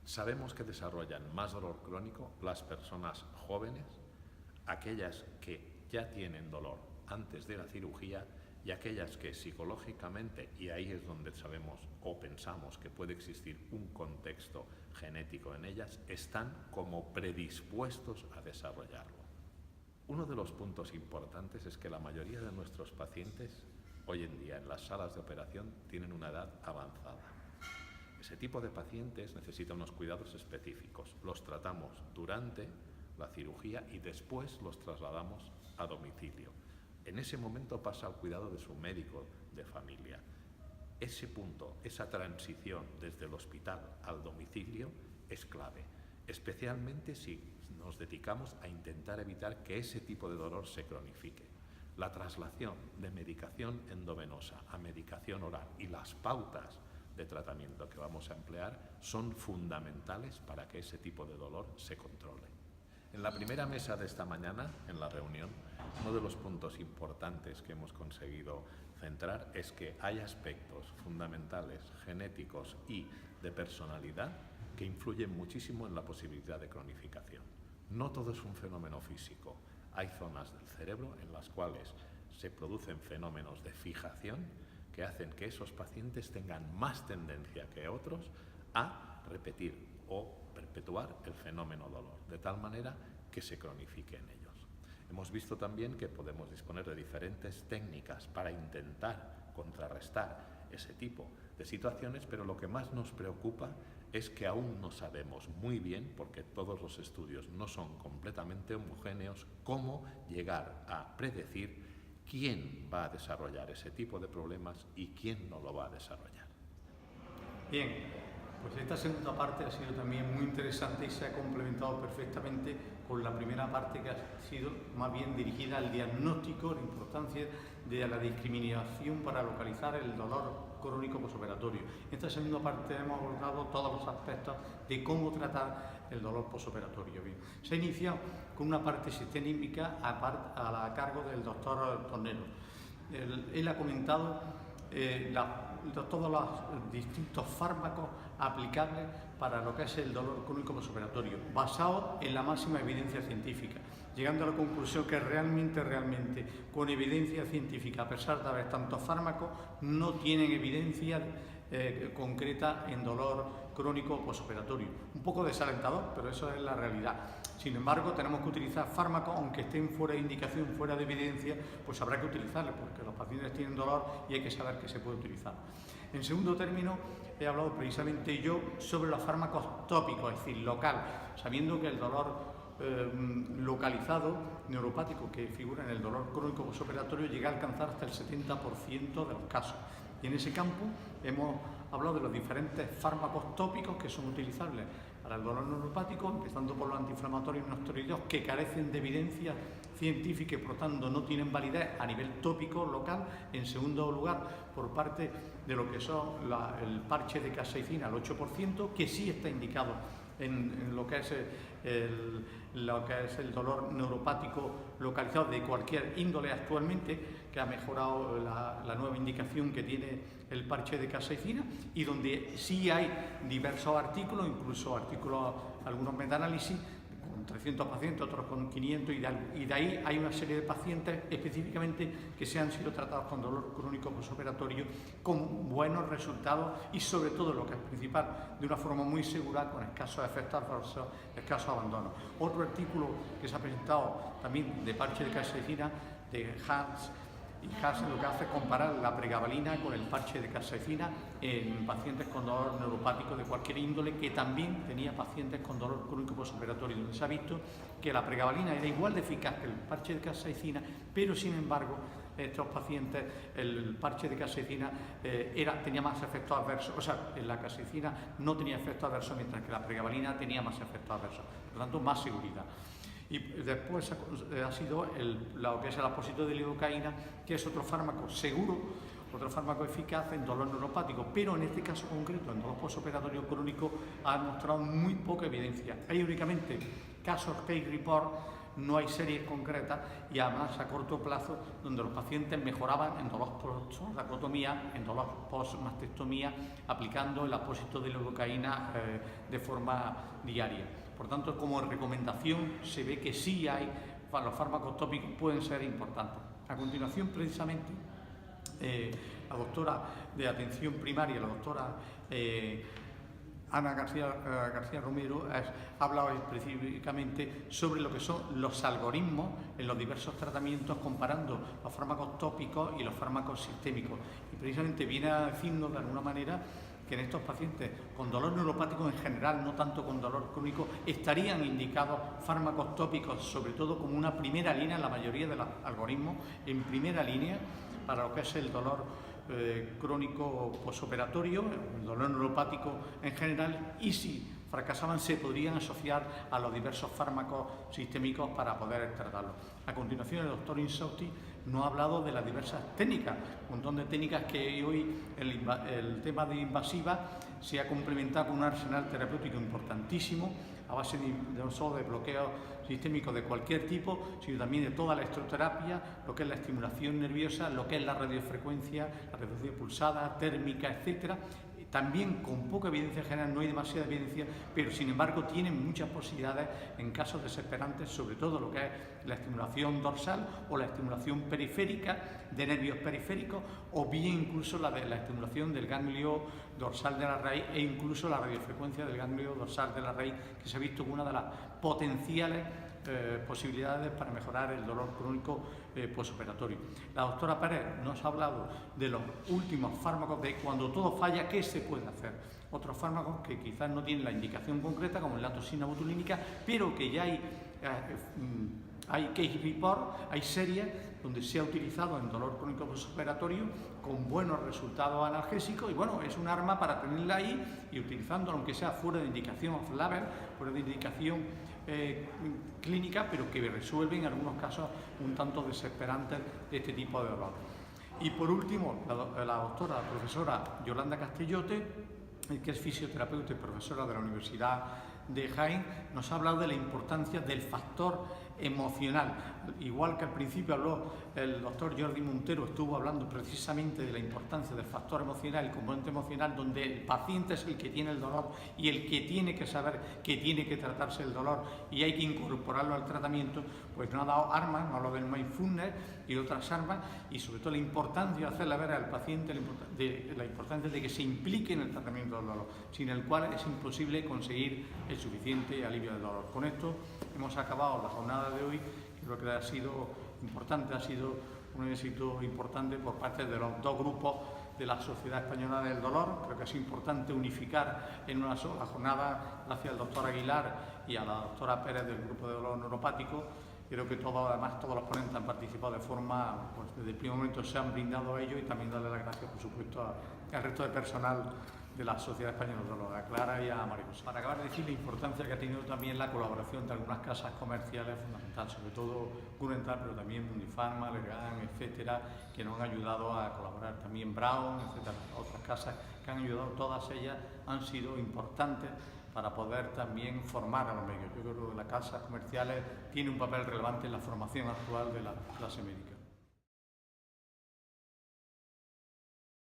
Sabemos que desarrollan más dolor crónico las personas jóvenes, aquellas que ya tienen dolor antes de la cirugía y aquellas que psicológicamente, y ahí es donde sabemos o pensamos que puede existir un contexto genético en ellas, están como predispuestos a desarrollarlo. Uno de los puntos importantes es que la mayoría de nuestros pacientes hoy en día en las salas de operación tienen una edad avanzada. Ese tipo de pacientes necesita unos cuidados específicos. Los tratamos durante la cirugía y después los trasladamos a domicilio. En ese momento pasa al cuidado de su médico de familia. Ese punto, esa transición desde el hospital al domicilio es clave, especialmente si nos dedicamos a intentar evitar que ese tipo de dolor se cronifique. La traslación de medicación endovenosa a medicación oral y las pautas de tratamiento que vamos a emplear son fundamentales para que ese tipo de dolor se controle. En la primera mesa de esta mañana, en la reunión, uno de los puntos importantes que hemos conseguido centrar es que hay aspectos fundamentales, genéticos y de personalidad que influyen muchísimo en la posibilidad de cronificación. No todo es un fenómeno físico. Hay zonas del cerebro en las cuales se producen fenómenos de fijación que hacen que esos pacientes tengan más tendencia que otros a repetir o perpetuar el fenómeno dolor, de tal manera que se cronifique en ellos. Hemos visto también que podemos disponer de diferentes técnicas para intentar contrarrestar ese tipo de situaciones, pero lo que más nos preocupa es que aún no sabemos muy bien, porque todos los estudios no son completamente homogéneos, cómo llegar a predecir quién va a desarrollar ese tipo de problemas y quién no lo va a desarrollar. Bien. Pues esta segunda parte ha sido también muy interesante y se ha complementado perfectamente con la primera parte que ha sido más bien dirigida al diagnóstico, la importancia de la discriminación para localizar el dolor crónico posoperatorio. En esta segunda parte hemos abordado todos los aspectos de cómo tratar el dolor posoperatorio. Bien, se ha iniciado con una parte sistémica a cargo del doctor Tornero. Él ha comentado todos los distintos fármacos aplicables para lo que es el dolor crónico posoperatorio, basado en la máxima evidencia científica, llegando a la conclusión que realmente, con evidencia científica, a pesar de haber tantos fármacos, no tienen evidencia concreta en dolor crónico posoperatorio. Un poco desalentador, pero eso es la realidad. Sin embargo, tenemos que utilizar fármacos, aunque estén fuera de indicación, fuera de evidencia, pues habrá que utilizarlos, porque los pacientes tienen dolor y hay que saber que se puede utilizar. En segundo término, he hablado precisamente yo sobre los fármacos tópicos, es decir, local, sabiendo que el dolor localizado neuropático que figura en el dolor crónico posoperatorio llega a alcanzar hasta el 70% de los casos. Y en ese campo hemos hablado de los diferentes fármacos tópicos que son utilizables para el dolor neuropático, empezando por los antiinflamatorios no esteroideos que carecen de evidencia científica y por tanto no tienen validez a nivel tópico local. En segundo lugar, por parte de lo que son el parche de capsaicina al 8%, que sí está indicado en lo que es el dolor neuropático localizado de cualquier índole actualmente, que ha mejorado la nueva indicación que tiene el parche de capsaicina, y donde sí hay diversos artículos, incluso artículos, algunos metaanálisis, con 300 pacientes, otros con 500, y de ahí hay una serie de pacientes específicamente que se han sido tratados con dolor crónico posoperatorio con buenos resultados y, sobre todo, lo que es principal, de una forma muy segura, con escasos efectos adversos, escasos abandonos. Otro artículo que se ha presentado también de parche de capsaicina de Hans, y Haas lo que hace es comparar la pregabalina con el parche de capsaicina en pacientes con dolor neuropático de cualquier índole, que también tenía pacientes con dolor crónico posoperatorio, donde se ha visto que la pregabalina era igual de eficaz que el parche de capsaicina, pero sin embargo estos pacientes, el parche de capsaicina tenía más efectos adversos, o sea, la capsaicina no tenía efectos adversos, mientras que la pregabalina tenía más efectos adversos, por lo tanto más seguridad. Y después ha sido lo que es el apósito de lidocaína, que es otro fármaco seguro, otro fármaco eficaz en dolor neuropático, pero en este caso concreto, en dolor posoperatorio crónico, ha mostrado muy poca evidencia. Hay únicamente casos case report no hay series concretas y además a corto plazo, donde los pacientes mejoraban en dolor post-racotomía, en dolor post-mastectomía, aplicando el apósito de lidocaína de forma diaria. Por tanto, como recomendación se ve que sí hay, los fármacos tópicos pueden ser importantes. A continuación, precisamente, la doctora de atención primaria, la doctora Ana García Romero, ha hablado específicamente sobre lo que son los algoritmos en los diversos tratamientos, comparando los fármacos tópicos y los fármacos sistémicos. Y precisamente viene a decirnos de alguna manera que en estos pacientes con dolor neuropático en general, no tanto con dolor crónico, estarían indicados fármacos tópicos, sobre todo como una primera línea en la mayoría de los algoritmos, en primera línea para lo que es el dolor crónico posoperatorio, el dolor neuropático en general, y si fracasaban se podrían asociar a los diversos fármacos sistémicos para poder tratarlo. A continuación, el doctor Insausti nos ha hablado de las diversas técnicas, un montón de técnicas que hoy el tema de invasiva se ha complementado con un arsenal terapéutico importantísimo, a base no solo de bloqueo sistémico de cualquier tipo, sino también de toda la electroterapia, lo que es la estimulación nerviosa, lo que es la radiofrecuencia, la reducción pulsada, térmica, etcétera. También con poca evidencia general, no hay demasiada evidencia, pero sin embargo tienen muchas posibilidades en casos desesperantes, sobre todo lo que es la estimulación dorsal o la estimulación periférica de nervios periféricos, o bien incluso la estimulación del ganglio dorsal de la raíz e incluso la radiofrecuencia del ganglio dorsal de la raíz, que se ha visto como una de las potenciales posibilidades para mejorar el dolor crónico posoperatorio. La doctora Pérez nos ha hablado de los últimos fármacos, de cuando todo falla, ¿qué se puede hacer? Otros fármacos que quizás no tienen la indicación concreta, como la toxina botulínica, pero que ya hay case report, hay series donde se ha utilizado en dolor crónico posoperatorio con buenos resultados analgésicos, y bueno, es un arma para tenerla ahí y utilizando, aunque sea fuera de indicación off-label, fuera de indicación clínica, pero que resuelven en algunos casos un tanto desesperantes de este tipo de dolor. Y por último, la doctora, la profesora Yolanda Castellote, que es fisioterapeuta y profesora de la Universidad de Jaén, nos ha hablado de la importancia del factor emocional. Igual que al principio habló el doctor Jordi Montero, estuvo hablando precisamente de la importancia del factor emocional, el componente emocional, donde el paciente es el que tiene el dolor y el que tiene que saber que tiene que tratarse el dolor y hay que incorporarlo al tratamiento. Pues nos ha dado armas, nos ha hablado del mindfulness y otras armas, y sobre todo la importancia de hacerle ver al paciente la importancia de que se implique en el tratamiento del dolor, sin el cual es imposible conseguir el suficiente alivio del dolor. Con esto hemos acabado la jornada de hoy. Creo que ha sido importante, ha sido un éxito importante por parte de los dos grupos de la Sociedad Española del Dolor. Creo que es importante unificar en una sola jornada, gracias al doctor Aguilar y a la doctora Pérez del Grupo de Dolor Neuropático. Creo que además todos los ponentes han participado de forma, pues desde el primer momento se han brindado a ello, y también darle las gracias, por supuesto, al resto de personal de la Sociedad Española del Dolor, a Clara y a María José. Para acabar de decir la importancia que ha tenido también la colaboración de algunas casas comerciales, fundamental, sobre todo Gurental, pero también Mundifarma, Lergan, etcétera, que nos han ayudado a colaborar, también Brown, etcétera, otras casas que han ayudado, todas ellas han sido importantes para poder también formar a los médicos. Yo creo que las casas comerciales tienen un papel relevante en la formación actual de la clase médica.